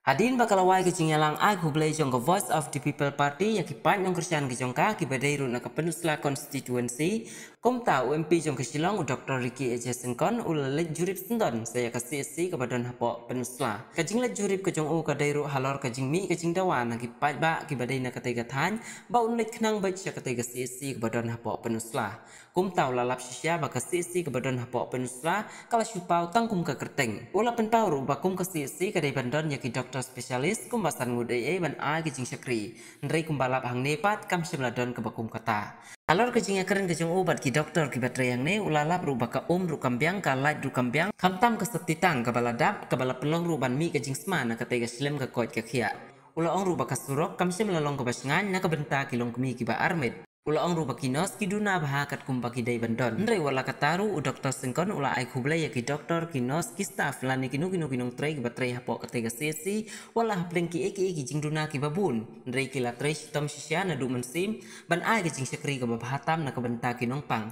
Hadin bakalawai kecing yalang ai kublai jong Voice of the People Party yang kipan yang kerjaan kejongka kibadai runa ke penusla constituency kom tahu MP jong kesilong Dr. Ricky Eja Sengkon ulalet jurip sendon saya kasih si kebadan hapok penusla kajing let jurip kejong kadai ru halor kajing mi kajing dawan yang kipat ba kibadai na katega tan ba unlet kenang baik sya katega si kebadan hapok penusla kom tahu lalap sya ba kasih si kebadan hapok penusla kala syupau tangkum ke kerteng ula penpau ru ba kum kasih si kadai bandon ya dokter spesialis kumbasan ngudai ban a kejing syakri ndrei kumbalap hang nepat kam sebladon ke bakum kata alor kejing keren kejing obat ki dokter ki baterai yang ne ulalap ru baka ru kambiang ka light ru kambiang kamtam ke setitang ke baladap ke bala pelong ru ban mi kejing semana ke tega slem ke koit ke khia ula ong ru baka surok kam melalong ke basengan na ke benta kilong kemi ki ba armet ula ong rupa kinos kiduna bahakat kumpa kidai bandon. Ndrai wala kataru u dokter sengkon ula ai kublai ya ki dokter kinos ki staff lani kinu kinong trai ki batrai hapok ketega sesi wala hapleng ki eki jingduna ki babun. Ndrai ki latrai sitom sisya na du mensim ban ai ki jing syakri ke babahatam na kebenta kinong pang.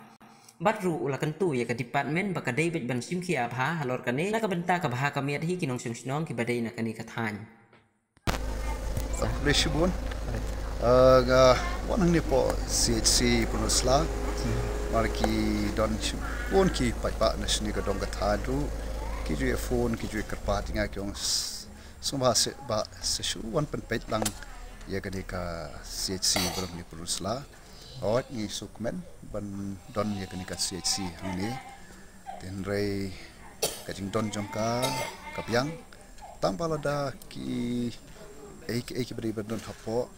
Batru ula kentu ya ke department baka David ban sim ki abha halor kane na kebenta ke baha kamiat hi kinong sing ki badai na kani kathan. Leshibun wanang ni po CHC penusla marki don pun ki pak na sini ka dong kathadu ki ju phone ki ju kerpat nga kyong sumba se ba sesu wan pen pet lang ya ka CHC belum ni penusla awat ni sukmen ban don ya ka CHC ni ten rei ka jing don jongka kapyang tampalada ki ki beri bandon hapo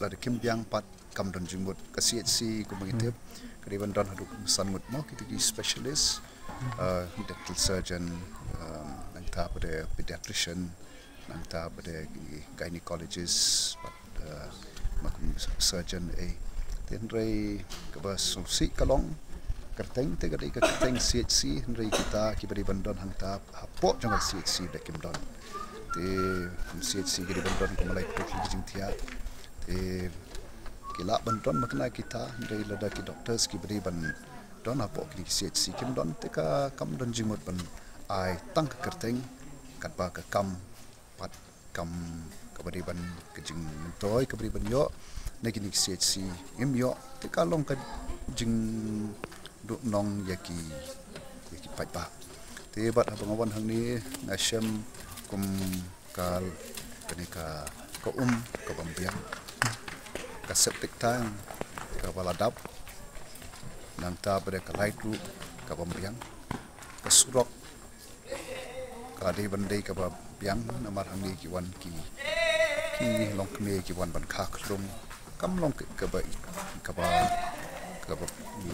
lada kimbiang pat kam don jimut ke CHC ku mengitip keriban don haduk sanmut mo kita di specialist dental surgeon nang ta pada pediatrician nang ta pada gynecologist pat makum surgeon ten rei ke basusi kalong kerteng te gadai ke kerteng CHC rei kita ki beri bandon hang ta hapo jangan CHC dak kim don te CHC gede bandon ko malai putli jing tia te kila bandon makna kita dari lada ki doctors ki beri bandon apo ki CHC kim don te ka kam don jimut ban ai tang ka kerteng kat ba ka kam pat kam ka beri ban ke jing toy ka beri ban yo ne ki CHC im yo te ka long ka jing du nong yaki pat ba te bat abang awan hang ni nasem kum kal kenika ka ka bambiang ka septic tank ka baladap nang ta pada ka light ru ka bambiang ka surok ka de bandai ka bambiang namar hang ni ki wan ki long kme ki wan ban kha klum kam long ka ba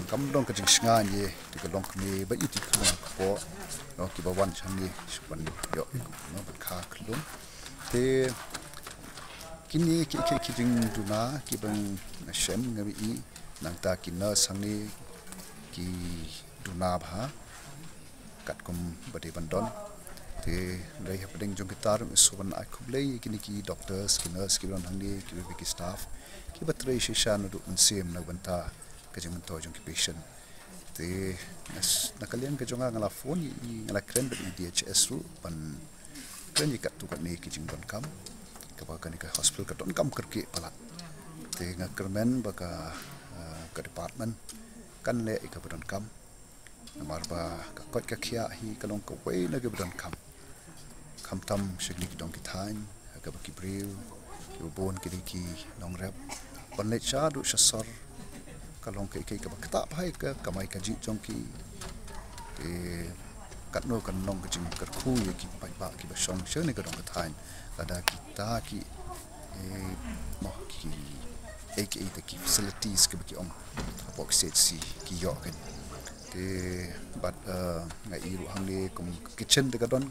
kam long ka jing snga ni ka long kme ba iti klum ko no ki ba wan chang ni ban yo no ban kha klum te kini ki jing duna ki bang nasem ngabi i nang ta ki na sangi ki duna bha kat kum bade bandon te dai hapding jong kitar suban akublei kini ki doctors ki nurse ki ban hangni ki staff ki batre shishan du unsem na banta ka jing to jong ki patient te nakalian ka jonga ngala phone i ngala kren bi DHS ru ban kren kat tu kat ni ki jing don kam ka ni ka hospital ka don kam kerki palat te ngakermen baka ka department kan le ka don kam namar ba ka kot ka khia hi kalong ka wei na ka don kam tam shigli ki dong ki thain ka ba ki breu ki bon ki long rap ban le cha du shasar kalong ka ka ba kta bhai ka kamai ka ji jong ki te kat no kan long ka jing kar khu ye ki pai ba ki ba shong she ne ka dong ka thain ada kita ki mo ki te ki facilities ke ki om apok CHC ki yo kan te bat ngai iru hang ni kum kitchen de gadon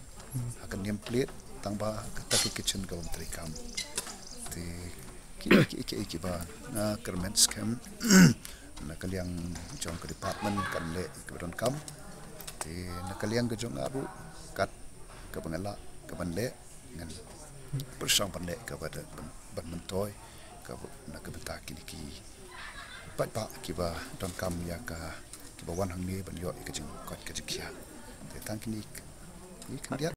akan niam plate tang ba ta ki kitchen ka om trikam te ki ba na kermen scam na kaliang jong ke department kan le ke gadon kam te na kaliang ke jong aru kat ke bangala ke bande ngan bersang pandai kepada ban mentoy ke nak ke benta kini ki pat pak ki ba don kam ya ka ki ba wan hang ni ban yo ke jing kot ke jikia te tang kini ni kan dia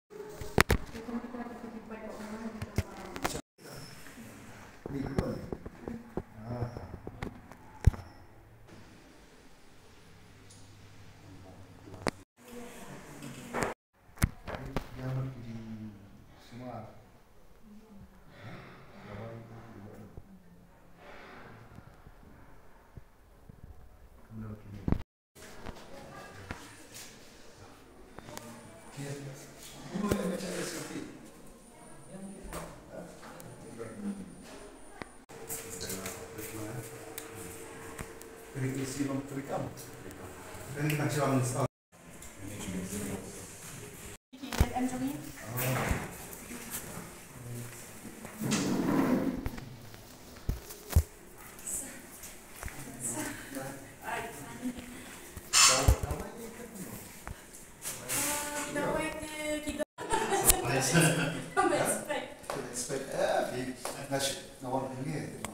Em cho biết. Não,